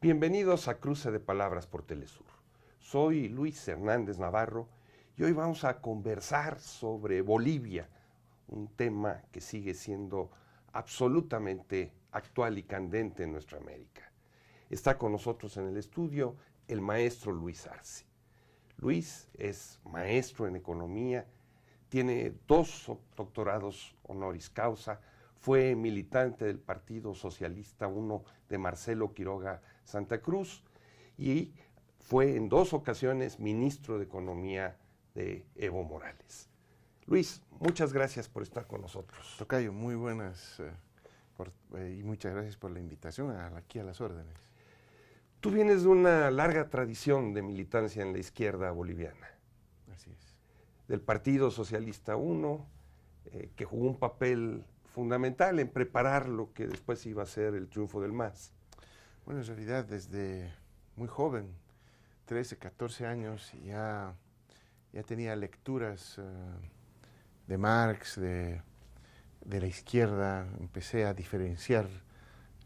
Bienvenidos a Cruce de Palabras por Telesur. Soy Luis Hernández Navarro y hoy vamos a conversar sobre Bolivia, un tema que sigue siendo absolutamente actual y candente en nuestra América. Está con nosotros en el estudio el maestro Luis Arce. Luis es maestro en economía, tiene 2 doctorados honoris causa, fue militante del Partido Socialista 1 de Marcelo Quiroga Santa Cruz y fue en 2 ocasiones ministro de Economía de Evo Morales. Luis, muchas gracias por estar con nosotros. Tocayo, muy buenas y muchas gracias por la invitación aquí a las órdenes. Tú vienes de una larga tradición de militancia en la izquierda boliviana. Así es. Del Partido Socialista 1, que jugó un papel fundamental en preparar lo que después iba a ser el triunfo del MAS. Bueno, en realidad desde muy joven, 13, 14 años, ya tenía lecturas de Marx, de la izquierda, empecé a diferenciar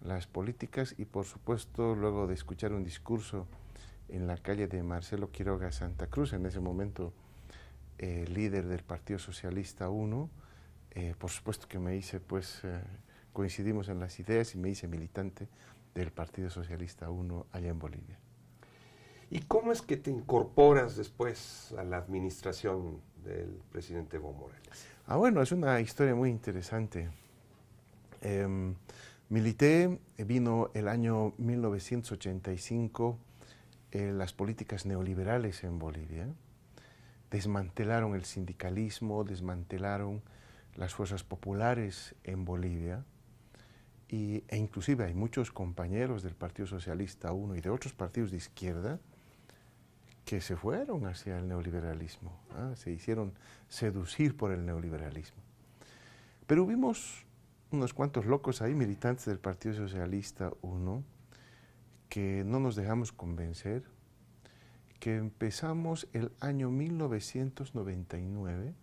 las políticas y por supuesto luego de escuchar un discurso en la calle de Marcelo Quiroga Santa Cruz, en ese momento líder del Partido Socialista 1, por supuesto que me hice, coincidimos en las ideas y me hice militante del Partido Socialista 1 allá en Bolivia. ¿Y cómo es que te incorporas después a la administración del presidente Evo Morales? Bueno, es una historia muy interesante. Milité, vino el año 1985 las políticas neoliberales en Bolivia. Desmantelaron el sindicalismo, desmantelaron las fuerzas populares en Bolivia e inclusive hay muchos compañeros del Partido Socialista 1 y de otros partidos de izquierda que se fueron hacia el neoliberalismo, se hicieron seducir por el neoliberalismo. Pero vimos unos cuantos locos ahí, militantes del Partido Socialista 1, que no nos dejamos convencer, que empezamos el año 1999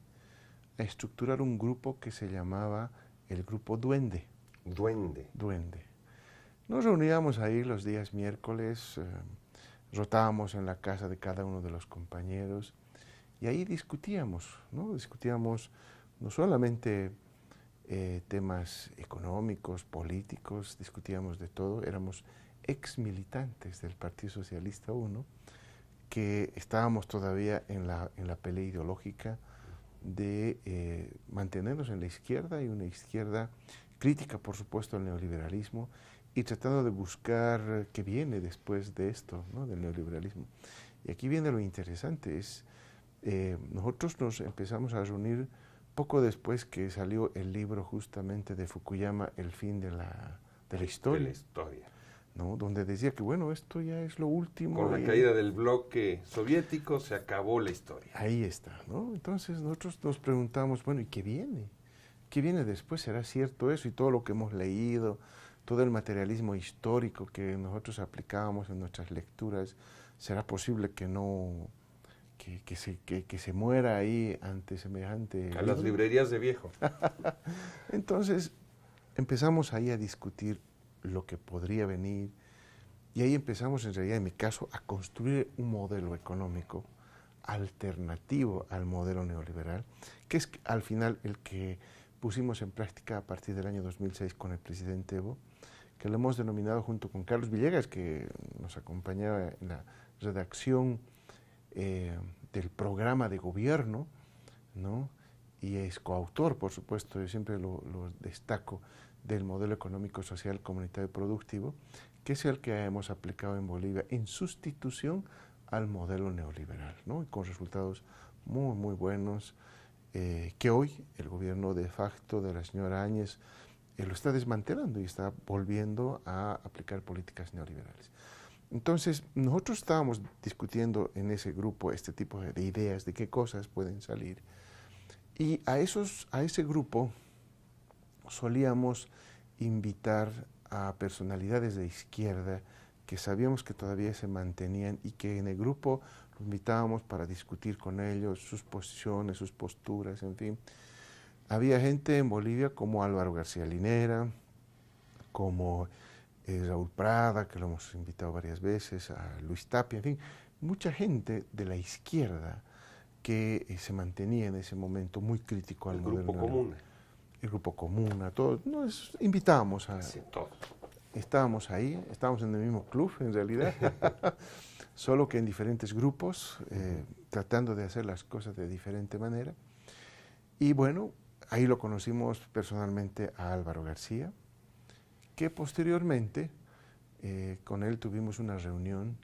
a estructurar un grupo que se llamaba el Grupo Duende. Duende. Nos reuníamos ahí los días miércoles, rotábamos en la casa de cada uno de los compañeros y ahí discutíamos, ¿no? Discutíamos no solamente temas económicos, políticos, discutíamos de todo, éramos ex militantes del Partido Socialista 1, que estábamos todavía en la pelea ideológica de mantenernos en la izquierda y una izquierda crítica, por supuesto, al neoliberalismo y tratando de buscar qué viene después de esto, ¿no? Del neoliberalismo. Y aquí viene lo interesante, nosotros nos empezamos a reunir poco después que salió el libro justamente de Fukuyama, El fin de la historia. De la historia. ¿No? Donde decía que bueno, esto ya es lo último. Con la caída del bloque soviético se acabó la historia. Ahí está, ¿no? Entonces nosotros nos preguntamos, bueno, ¿y qué viene? ¿Qué viene después? ¿Será cierto eso? Y todo lo que hemos leído, todo el materialismo histórico que nosotros aplicábamos en nuestras lecturas, ¿será posible que no, que se muera ahí ante semejante A las librerías de viejo. Entonces empezamos ahí a discutir lo que podría venir y ahí empezamos en realidad en mi caso a construir un modelo económico alternativo al modelo neoliberal, que es al final el que pusimos en práctica a partir del año 2006 con el presidente Evo, que lo hemos denominado junto con Carlos Villegas, que nos acompañaba en la redacción del programa de gobierno, ¿no? Y es coautor, por supuesto, yo siempre lo destaco, del modelo económico, social, comunitario y productivo, que es el que hemos aplicado en Bolivia en sustitución al modelo neoliberal, ¿no? Y con resultados muy, muy buenos, que hoy el gobierno de facto de la señora Áñez lo está desmantelando y está volviendo a aplicar políticas neoliberales. Entonces, nosotros estábamos discutiendo en ese grupo este tipo de ideas, de qué cosas pueden salir, y a ese grupo solíamos invitar a personalidades de izquierda que sabíamos que todavía se mantenían y que en el grupo los invitábamos para discutir con ellos sus posiciones, sus posturas, en fin. Había gente en Bolivia como Álvaro García Linera, como Raúl Prada, que lo hemos invitado varias veces, a Luis Tapia, en fin, mucha gente de la izquierda que se mantenía en ese momento muy crítico al El modelo Grupo Comuna. El Grupo Comuna, todos, nos invitábamos a... Sí, todos. Estábamos ahí, estábamos en el mismo club en realidad, solo que en diferentes grupos, tratando de hacer las cosas de diferente manera. Y bueno, ahí lo conocimos personalmente a Álvaro García, que posteriormente con él tuvimos una reunión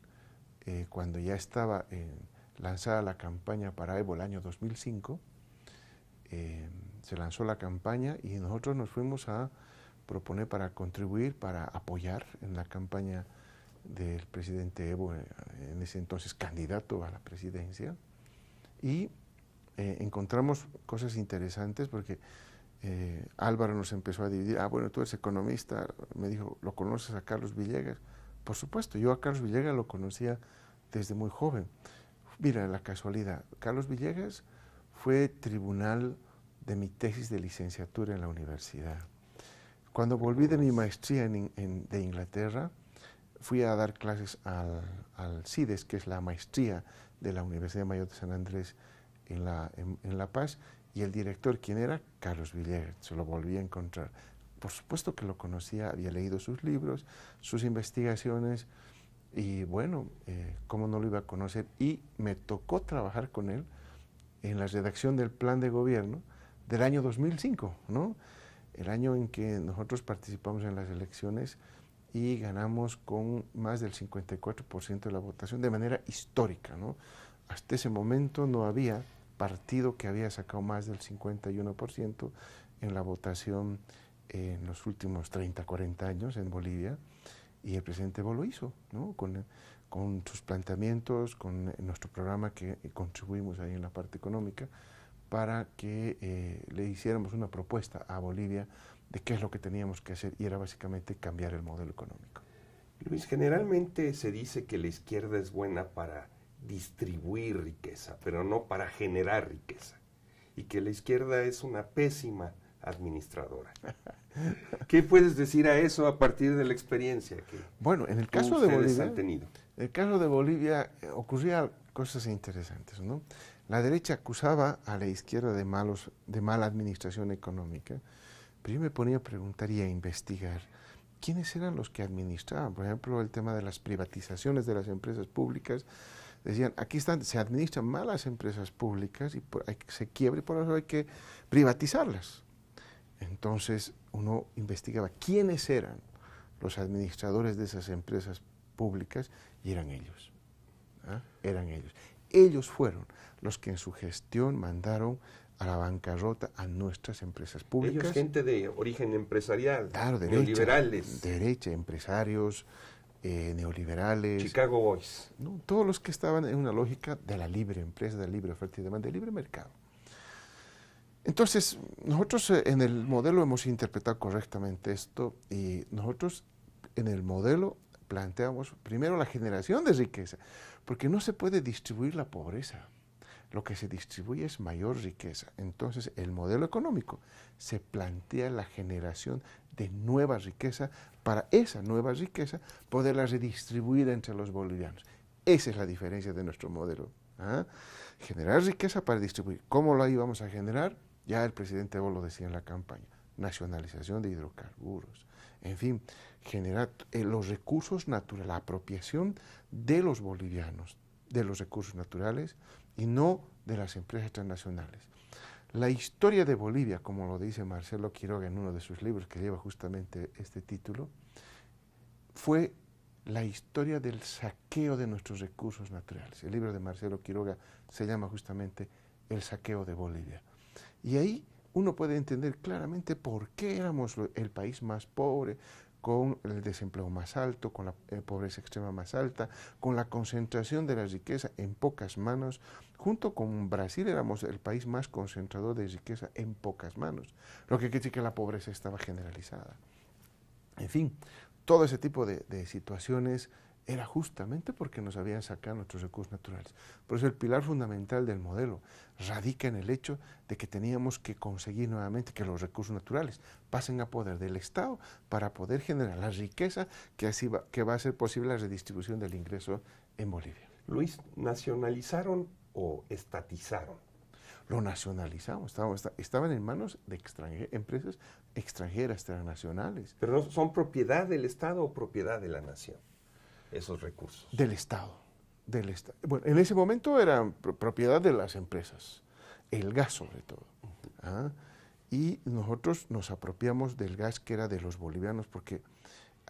cuando ya estaba lanzada la campaña para Evo el año 2005. Se lanzó la campaña y nosotros nos fuimos a proponer para contribuir, para apoyar en la campaña del presidente Evo, en ese entonces candidato a la presidencia. Y encontramos cosas interesantes porque Álvaro nos empezó a dividir. Bueno, tú eres economista, me dijo, ¿lo conoces a Carlos Villegas? Por supuesto, yo a Carlos Villegas lo conocía desde muy joven. Mira, la casualidad, Carlos Villegas fue tribunal de mi tesis de licenciatura en la universidad. Cuando volví de mi maestría de Inglaterra, fui a dar clases al CIDES, que es la maestría de la Universidad Mayor de San Andrés en La Paz, y el director, ¿quién era? Carlos Villegas, se lo volví a encontrar. Por supuesto que lo conocía, había leído sus libros, sus investigaciones, y bueno, ¿cómo no lo iba a conocer? Y me tocó trabajar con él en la redacción del plan de gobierno del año 2005, ¿no? El año en que nosotros participamos en las elecciones y ganamos con más del 54% de la votación de manera histórica, ¿no? Hasta ese momento no había partido que había sacado más del 51% en la votación en los últimos 30, 40 años en Bolivia, y el presidente Evo lo hizo, ¿no? Con sus planteamientos, con nuestro programa que contribuimos ahí en la parte económica, para que le hiciéramos una propuesta a Bolivia de qué es lo que teníamos que hacer, y era básicamente cambiar el modelo económico. Luis, generalmente se dice que la izquierda es buena para distribuir riqueza, pero no para generar riqueza, y que la izquierda es una pésima administradora. ¿Qué puedes decir a eso a partir de la experiencia que bueno, en el caso de Bolivia, han tenido? En el caso de Bolivia ocurrían cosas interesantes, ¿no? La derecha acusaba a la izquierda de mala administración económica, pero yo me ponía a preguntar y a investigar quiénes eran los que administraban. Por ejemplo, el tema de las privatizaciones de las empresas públicas. Decían, aquí se administran malas empresas públicas y se quiebra, y por eso hay que privatizarlas. Entonces uno investigaba quiénes eran los administradores de esas empresas públicas, y eran ellos. Eran ellos. Ellos fueron los que en su gestión mandaron a la bancarrota a nuestras empresas públicas. Ellos, gente de origen empresarial, claro, neoliberales. Derecha, empresarios, neoliberales. Chicago Boys. ¿No? Todos los que estaban en una lógica de la libre empresa, de la libre oferta y demanda, del libre mercado. Entonces, nosotros en el modelo hemos interpretado correctamente esto, y nosotros en el modelo planteamos primero la generación de riqueza, porque no se puede distribuir la pobreza. Lo que se distribuye es mayor riqueza. Entonces, el modelo económico se plantea la generación de nueva riqueza, para esa nueva riqueza poderla redistribuir entre los bolivianos. Esa es la diferencia de nuestro modelo. Generar riqueza para distribuir. ¿Cómo la íbamos a generar? Ya el presidente Evo lo decía en la campaña: nacionalización de hidrocarburos, en fin, generar los recursos naturales, la apropiación de los bolivianos de los recursos naturales y no de las empresas transnacionales. La historia de Bolivia, como lo dice Marcelo Quiroga en uno de sus libros que lleva justamente este título, fue la historia del saqueo de nuestros recursos naturales. El libro de Marcelo Quiroga se llama justamente El saqueo de Bolivia. Y ahí uno puede entender claramente por qué éramos el país más pobre, con el desempleo más alto, con la pobreza extrema más alta, con la concentración de la riqueza en pocas manos. Junto con Brasil éramos el país más concentrador de riqueza en pocas manos, lo que quiere decir que la pobreza estaba generalizada. En fin, todo ese tipo de situaciones era justamente porque nos habían sacado nuestros recursos naturales. Por eso el pilar fundamental del modelo radica en el hecho de que teníamos que conseguir nuevamente que los recursos naturales pasen a poder del Estado para poder generar la riqueza que va a hacer posible la redistribución del ingreso en Bolivia. Luis, ¿nacionalizaron o estatizaron? Lo nacionalizamos, estaban en manos de empresas extranjeras, transnacionales. ¿Pero no son propiedad del Estado o propiedad de la nación, esos recursos? Del Estado. Bueno, en ese momento eran propiedad de las empresas, el gas sobre todo. ¿Ah? Y nosotros nos apropiamos del gas que era de los bolivianos, porque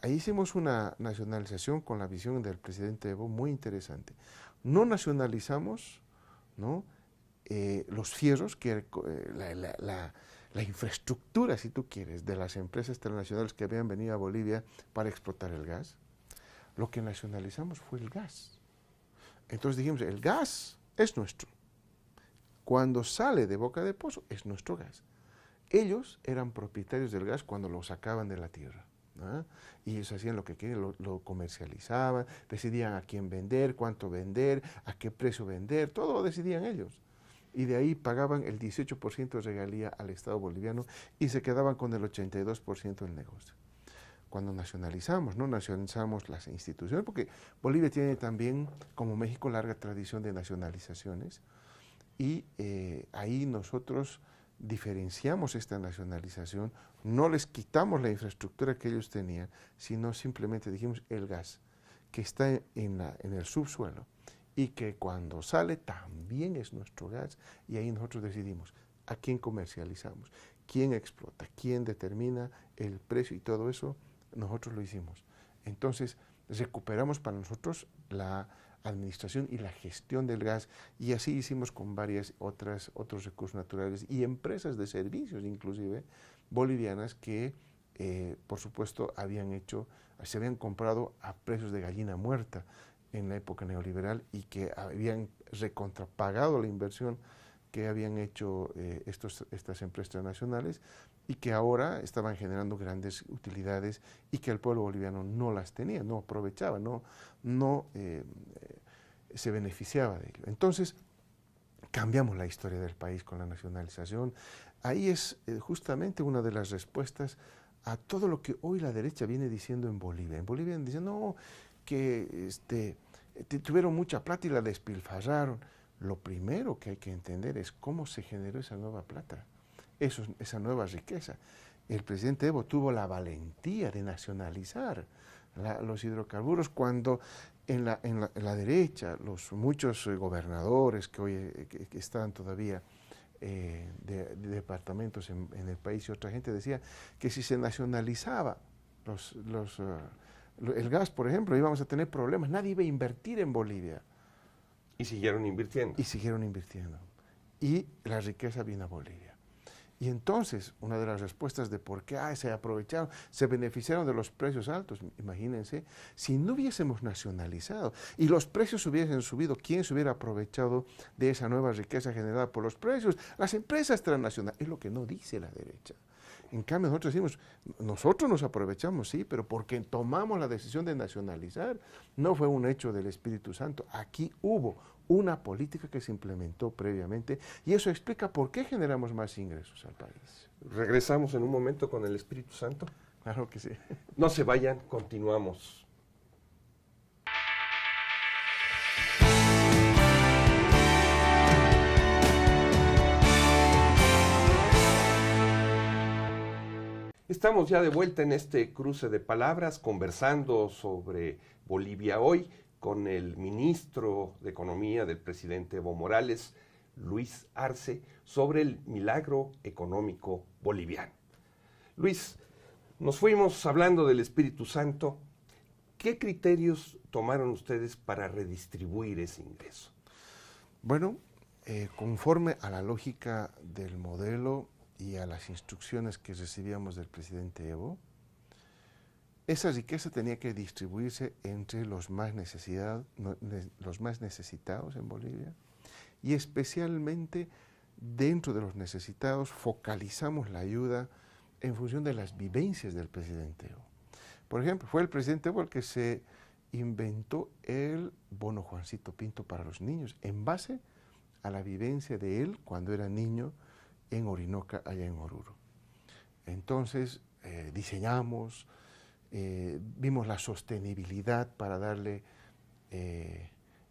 ahí hicimos una nacionalización con la visión del presidente Evo muy interesante. No nacionalizamos, ¿no?, los fierros, que la infraestructura, si tú quieres, de las empresas transnacionales que habían venido a Bolivia para explotar el gas. Lo que nacionalizamos fue el gas. Entonces dijimos, el gas es nuestro. Cuando sale de boca de pozo, es nuestro gas. Ellos eran propietarios del gas cuando lo sacaban de la tierra, ¿no? Y ellos hacían lo que querían, lo comercializaban, decidían a quién vender, cuánto vender, a qué precio vender, todo lo decidían ellos. Y de ahí pagaban el 18% de regalía al Estado boliviano y se quedaban con el 82% del negocio. Cuando nacionalizamos, no nacionalizamos las instituciones, porque Bolivia tiene también, como México, larga tradición de nacionalizaciones, y ahí nosotros diferenciamos esta nacionalización, no les quitamos la infraestructura que ellos tenían, sino simplemente dijimos el gas, que está en el subsuelo, y que cuando sale también es nuestro gas, y ahí nosotros decidimos a quién comercializamos, quién explota, quién determina el precio, y todo eso nosotros lo hicimos. Entonces recuperamos para nosotros la administración y la gestión del gas, y así hicimos con varias otros recursos naturales y empresas de servicios inclusive bolivianas que por supuesto se habían comprado a precios de gallina muerta en la época neoliberal, y que habían recontrapagado la inversión que habían hecho estas empresas transnacionales, y que ahora estaban generando grandes utilidades y que el pueblo boliviano no las tenía, no aprovechaba, no se beneficiaba de ello. Entonces, cambiamos la historia del país con la nacionalización. Ahí es justamente una de las respuestas a todo lo que hoy la derecha viene diciendo en Bolivia. En Bolivia dicen, no, que tuvieron mucha plata y la despilfarraron. Lo primero que hay que entender es cómo se generó esa nueva plata, esa nueva riqueza. El presidente Evo tuvo la valentía de nacionalizar los hidrocarburos cuando en la derecha, muchos gobernadores que hoy que están todavía de departamentos en el país, y otra gente decía que si se nacionalizaba el gas, por ejemplo, íbamos a tener problemas, nadie iba a invertir en Bolivia. Y siguieron invirtiendo. Y siguieron invirtiendo. Y la riqueza vino a Bolivia. Y entonces, una de las respuestas de por qué se aprovecharon, se beneficiaron de los precios altos, imagínense, si no hubiésemos nacionalizado y los precios hubiesen subido, ¿quién se hubiera aprovechado de esa nueva riqueza generada por los precios? Las empresas transnacionales, es lo que no dice la derecha. En cambio, nosotros decimos, nosotros nos aprovechamos, sí, pero porque tomamos la decisión de nacionalizar, no fue un hecho del Espíritu Santo. Aquí hubo una política que se implementó previamente, y eso explica por qué generamos más ingresos al país. ¿Regresamos en un momento con el Espíritu Santo? Claro que sí. No se vayan, continuamos. Estamos ya de vuelta en este cruce de palabras, conversando sobre Bolivia hoy con el ministro de Economía del presidente Evo Morales, Luis Arce, sobre el milagro económico boliviano. Luis, nos fuimos hablando del Espíritu Santo. ¿Qué criterios tomaron ustedes para redistribuir ese ingreso? Bueno, conforme a la lógica del modelo y a las instrucciones que recibíamos del presidente Evo, esa riqueza tenía que distribuirse entre los más necesitados en Bolivia, y especialmente dentro de los necesitados focalizamos la ayuda en función de las vivencias del presidente Evo. Por ejemplo, fue el presidente Evo el que se inventó el bono Juancito Pinto para los niños, en base a la vivencia de él cuando era niño en Orinoca, allá en Oruro. Entonces, diseñamos, vimos la sostenibilidad para darle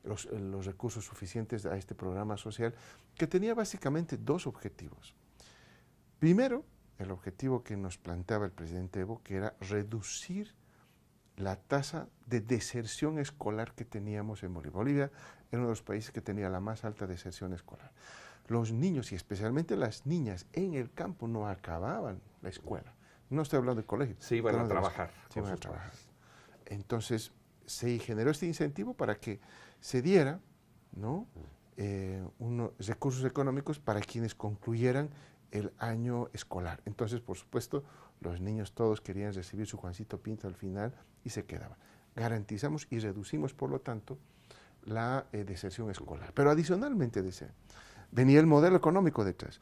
los recursos suficientes a este programa social, que tenía básicamente dos objetivos. Primero, el objetivo que nos planteaba el presidente Evo, que era reducir la tasa de deserción escolar que teníamos en Bolivia. Bolivia era uno de los países que tenía la más alta deserción escolar. Los niños, y especialmente las niñas, en el campo no acababan la escuela. No estoy hablando de colegio. Se iban a trabajar. Se iban a trabajar. Entonces, se generó este incentivo para que se diera, ¿no?, unos recursos económicos para quienes concluyeran el año escolar. Entonces, por supuesto, los niños todos querían recibir su Juancito Pinto al final y se quedaban. Garantizamos y reducimos, por lo tanto, la deserción escolar. Pero adicionalmente de ese, venía el modelo económico detrás.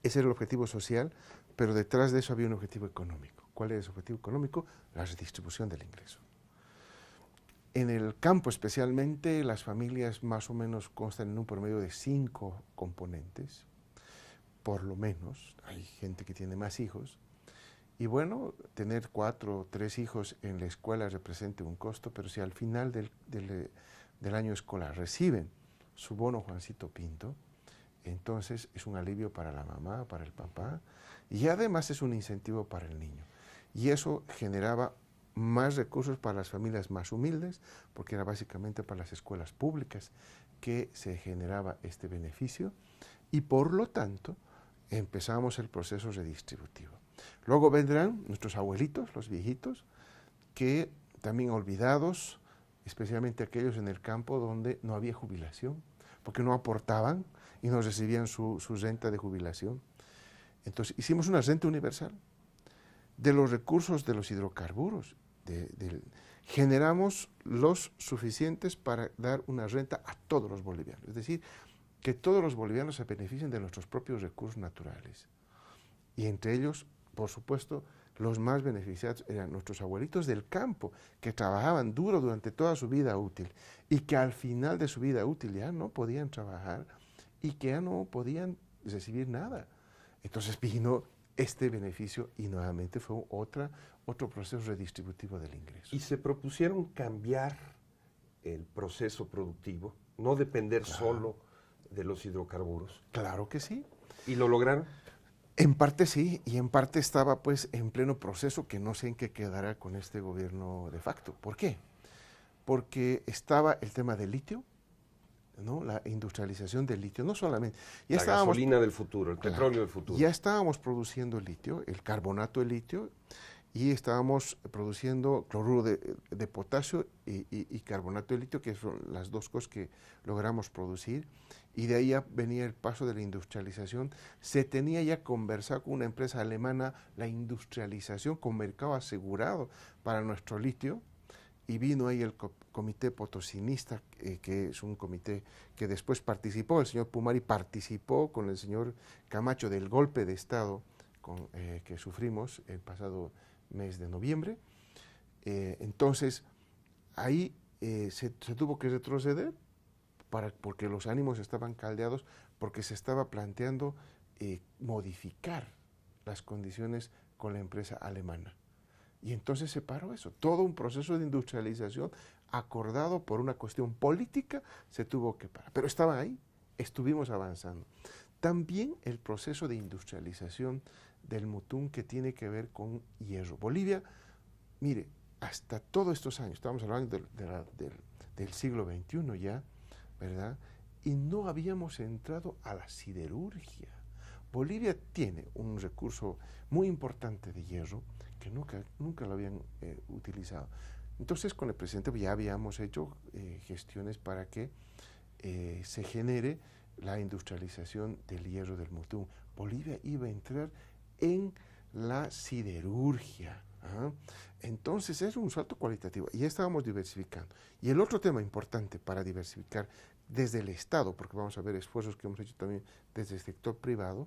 Ese era el objetivo social, pero detrás de eso había un objetivo económico. ¿Cuál era ese objetivo económico? La redistribución del ingreso. En el campo especialmente, las familias más o menos constan en un promedio de 5 componentes, por lo menos. Hay gente que tiene más hijos. Y bueno, tener 4 o 3 hijos en la escuela representa un costo, pero si al final del año escolar reciben su bono Juancito Pinto, entonces es un alivio para la mamá, para el papá, y además es un incentivo para el niño. Y eso generaba más recursos para las familias más humildes, porque era básicamente para las escuelas públicas que se generaba este beneficio, y por lo tanto empezamos el proceso redistributivo. Luego vendrán nuestros abuelitos, los viejitos, que también olvidados, especialmente aquellos en el campo donde no había jubilación, porque no aportaban y no recibían su renta de jubilación. Entonces hicimos una renta universal de los recursos de los hidrocarburos. Generamos los suficientes para dar una renta a todos los bolivianos. Es decir, que todos los bolivianos se beneficien de nuestros propios recursos naturales. Y entre ellos, por supuesto, los más beneficiados eran nuestros abuelitos del campo, que trabajaban duro durante toda su vida útil y que al final de su vida útil ya no podían trabajar y que ya no podían recibir nada. Entonces vino este beneficio y nuevamente fue otro proceso redistributivo del ingreso. Y se propusieron cambiar el proceso productivo, no depender solo de los hidrocarburos. Claro que sí. ¿Y lo lograron? En parte sí, y en parte estaba pues en pleno proceso que no sé en qué quedará con este gobierno de facto. ¿Por qué? Porque estaba el tema del litio, ¿no?, la industrialización del litio, no solamente. Ya la gasolina del futuro, el petróleo del futuro. Ya estábamos produciendo litio, el carbonato de litio, y estábamos produciendo cloruro de potasio y carbonato de litio, que son las dos cosas que logramos producir, y de ahí ya venía el paso de la industrialización. Se tenía ya conversado con una empresa alemana la industrialización con mercado asegurado para nuestro litio, y vino ahí el comité potosinista, que es un comité que después participó, el señor Pumari participó con el señor Camacho del golpe de Estado que sufrimos el pasado mes de noviembre. Entonces, ahí se tuvo que retroceder porque los ánimos estaban caldeados, porque se estaba planteando modificar las condiciones con la empresa alemana. Y entonces se paró eso. Todo un proceso de industrialización acordado por una cuestión política se tuvo que parar. Pero estaba ahí, estuvimos avanzando. También el proceso de industrialización del Mutún, que tiene que ver con hierro. Bolivia, mire, hasta todos estos años, estamos hablando del siglo XXI ya, ¿verdad? Y no habíamos entrado a la siderurgia. Bolivia tiene un recurso muy importante de hierro que nunca lo habían utilizado. Entonces, con el presidente ya habíamos hecho gestiones para que se genere la industrialización del hierro del Mutún. Bolivia iba a entrar en la siderurgia. Entonces, es un salto cualitativo. Y ya estábamos diversificando. Y el otro tema importante para diversificar desde el Estado, porque vamos a ver esfuerzos que hemos hecho también desde el sector privado,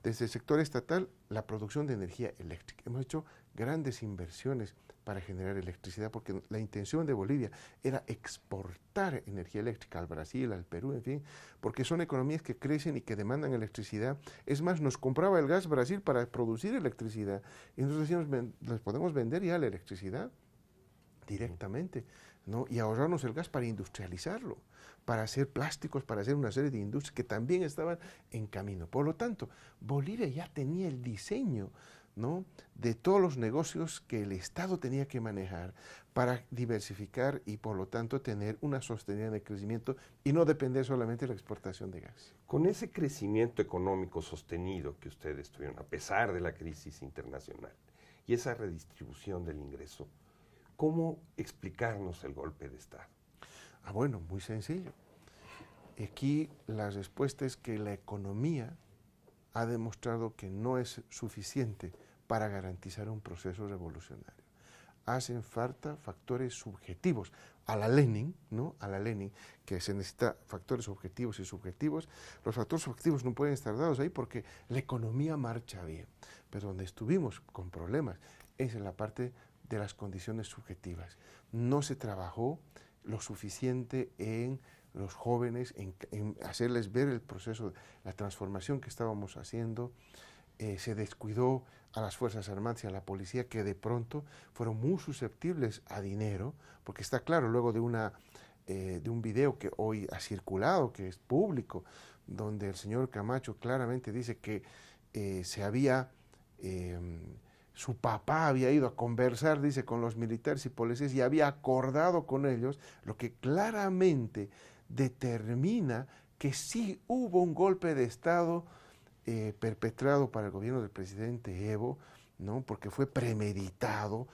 desde el sector estatal, la producción de energía eléctrica. Hemos hecho grandes inversiones para generar electricidad, porque la intención de Bolivia era exportar energía eléctrica al Brasil, al Perú, en fin, porque son economías que crecen y que demandan electricidad. Es más, nos compraba el gas Brasil para producir electricidad, y nosotros decíamos, les podemos vender ya la electricidad directamente, ¿no? Y ahorrarnos el gas para industrializarlo, para hacer plásticos, para hacer una serie de industrias que también estaban en camino. Por lo tanto, Bolivia ya tenía el diseño, ¿no?, de todos los negocios que el Estado tenía que manejar para diversificar y por lo tanto tener una sostenibilidad de crecimiento y no depender solamente de la exportación de gas. Con ese crecimiento económico sostenido que ustedes tuvieron, a pesar de la crisis internacional, y esa redistribución del ingreso, ¿cómo explicarnos el golpe de Estado? Bueno, muy sencillo. Aquí la respuesta es que la economía ha demostrado que no es suficiente para garantizar un proceso revolucionario. Hacen falta factores subjetivos. A la Lenin, ¿no?, a la Lenin, que se necesita factores objetivos y subjetivos. Los factores subjetivos no pueden estar dados ahí porque la economía marcha bien. Pero donde estuvimos con problemas es en la parte de las condiciones subjetivas. No se trabajó lo suficiente en los jóvenes, en hacerles ver el proceso, la transformación que estábamos haciendo. Se descuidó a las Fuerzas Armadas y a la policía, que de pronto fueron muy susceptibles a dinero, porque está claro, luego de un video que hoy ha circulado, que es público, donde el señor Camacho claramente dice que su papá había ido a conversar, dice, con los militares y policías y había acordado con ellos, lo que claramente determina que sí hubo un golpe de Estado perpetrado para el gobierno del presidente Evo, ¿no?, porque fue premeditado,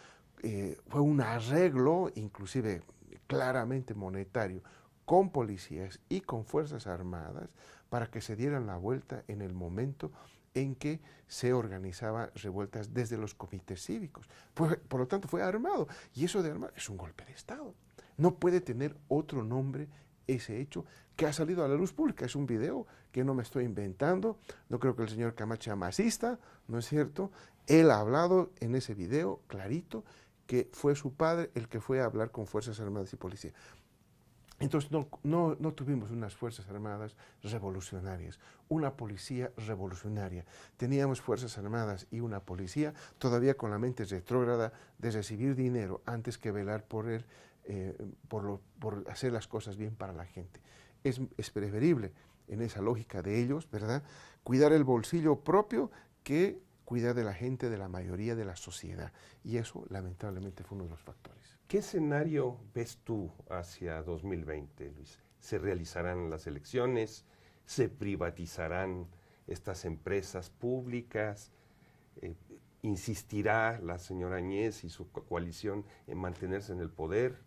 fue un arreglo, inclusive claramente monetario, con policías y con fuerzas armadas, para que se dieran la vuelta en el momento en que se organizaban revueltas desde los comités cívicos. Por lo tanto, fue armado, y eso de armar es un golpe de Estado. No puede tener otro nombre ese hecho que ha salido a la luz pública. Es un video que no me estoy inventando, no creo que el señor Camacho sea masista, ¿no es cierto? Él ha hablado en ese video clarito que fue su padre el que fue a hablar con Fuerzas Armadas y Policía. Entonces no tuvimos unas Fuerzas Armadas revolucionarias, una policía revolucionaria. Teníamos Fuerzas Armadas y una policía todavía con la mente retrógrada de recibir dinero antes que velar por hacer las cosas bien para la gente. Es preferible, en esa lógica de ellos, ¿verdad?, cuidar el bolsillo propio que cuidar de la gente, de la mayoría de la sociedad. Y eso, lamentablemente, fue uno de los factores. ¿Qué escenario ves tú hacia 2020, Luis? ¿Se realizarán las elecciones? ¿Se privatizarán estas empresas públicas? ¿Insistirá la señora Añez y su coalición en mantenerse en el poder?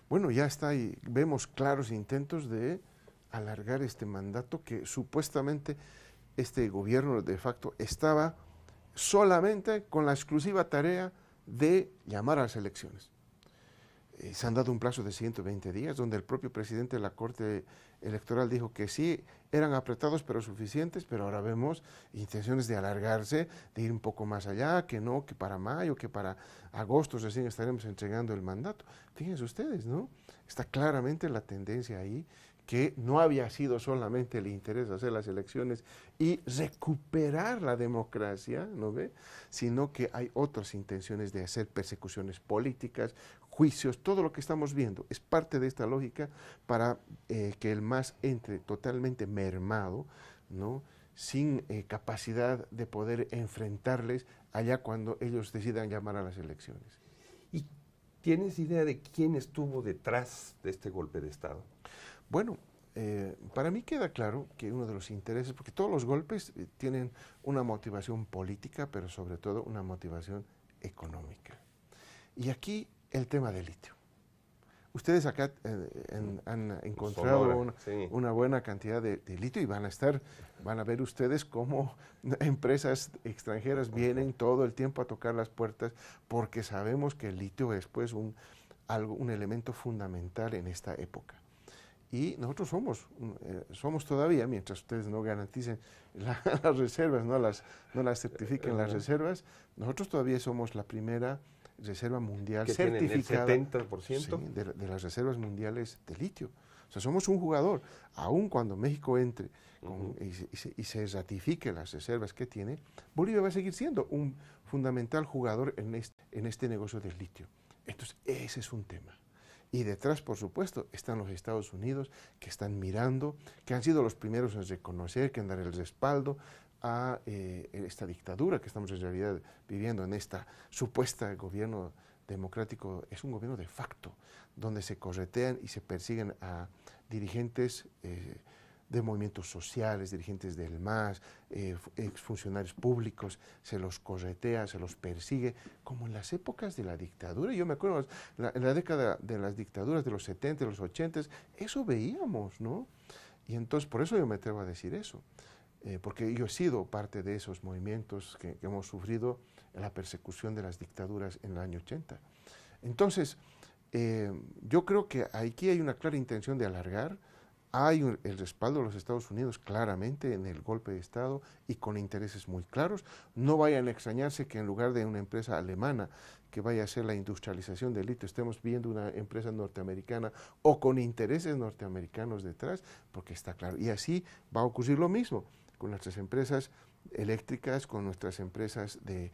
Bueno, ya está ahí. Vemos claros intentos de alargar este mandato que supuestamente este gobierno de facto estaba solamente con la exclusiva tarea de llamar a las elecciones. Se han dado un plazo de 120 días, donde el propio presidente de la Corte Electoral dijo que sí, eran apretados pero suficientes, pero ahora vemos intenciones de alargarse, de ir un poco más allá, que no, que para mayo, que para agosto recién estaremos entregando el mandato. Fíjense ustedes, ¿no? Está claramente la tendencia ahí, que no había sido solamente el interés de hacer las elecciones y recuperar la democracia, ¿no ve?, sino que hay otras intenciones de hacer persecuciones políticas, juicios, todo lo que estamos viendo es parte de esta lógica para que el MAS entre totalmente mermado, ¿no?, sin capacidad de poder enfrentarles allá cuando ellos decidan llamar a las elecciones. ¿Y tienes idea de quién estuvo detrás de este golpe de Estado? Bueno, para mí queda claro que uno de los intereses, porque todos los golpes tienen una motivación política, pero sobre todo una motivación económica. Y aquí el tema del litio. Ustedes acá han encontrado una buena cantidad de litio y van a ver ustedes cómo empresas extranjeras vienen todo el tiempo a tocar las puertas, porque sabemos que el litio es pues un elemento fundamental en esta época. Y nosotros somos todavía, mientras ustedes no garanticen las reservas, no las certifiquen las reservas, nosotros todavía somos la primera reserva mundial que certificada. Tienen el 70%. Sí, de las reservas mundiales de litio. O sea, somos un jugador. Aun cuando México entre y se ratifique las reservas que tiene, Bolivia va a seguir siendo un fundamental jugador en este negocio del litio. Entonces, ese es un tema. Y detrás, por supuesto, están los Estados Unidos, que están mirando, que han sido los primeros en reconocer, que en dar el respaldo a esta dictadura que estamos en realidad viviendo, en esta supuesta gobierno democrático. Es un gobierno de facto, donde se corretean y se persiguen a dirigentes de movimientos sociales, dirigentes del MAS, exfuncionarios públicos, se los corretea, se los persigue, como en las épocas de la dictadura. Yo me acuerdo, en la década de las dictaduras de los 70, de los 80, eso veíamos, ¿no? Y entonces, por eso yo me atrevo a decir eso, porque yo he sido parte de esos movimientos que hemos sufrido en la persecución de las dictaduras en el año 80. Entonces, yo creo que aquí hay una clara intención de alargar. Hay el respaldo de los Estados Unidos claramente en el golpe de Estado y con intereses muy claros. No vayan a extrañarse que en lugar de una empresa alemana que vaya a hacer la industrialización del litio, estemos viendo una empresa norteamericana o con intereses norteamericanos detrás, porque está claro. Y así va a ocurrir lo mismo con nuestras empresas eléctricas, con nuestras empresas de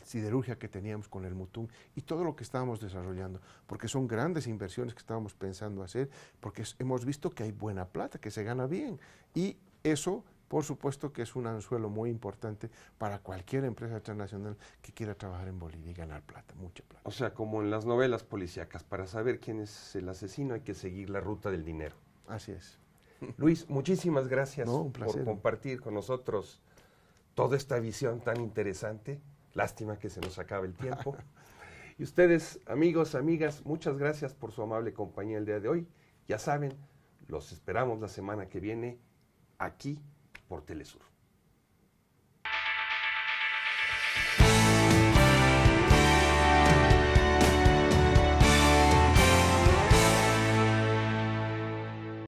siderurgia que teníamos con el Mutum y todo lo que estábamos desarrollando, porque son grandes inversiones que estábamos pensando hacer, porque hemos visto que hay buena plata, que se gana bien, y eso, por supuesto, que es un anzuelo muy importante para cualquier empresa transnacional que quiera trabajar en Bolivia y ganar plata, mucha plata. O sea, como en las novelas policíacas, para saber quién es el asesino hay que seguir la ruta del dinero. Así es. Luis, muchísimas gracias Un placer. por compartir con nosotros toda esta visión tan interesante. Lástima que se nos acabe el tiempo. Y ustedes, amigos, amigas, muchas gracias por su amable compañía el día de hoy. Ya saben, los esperamos la semana que viene aquí por Telesur.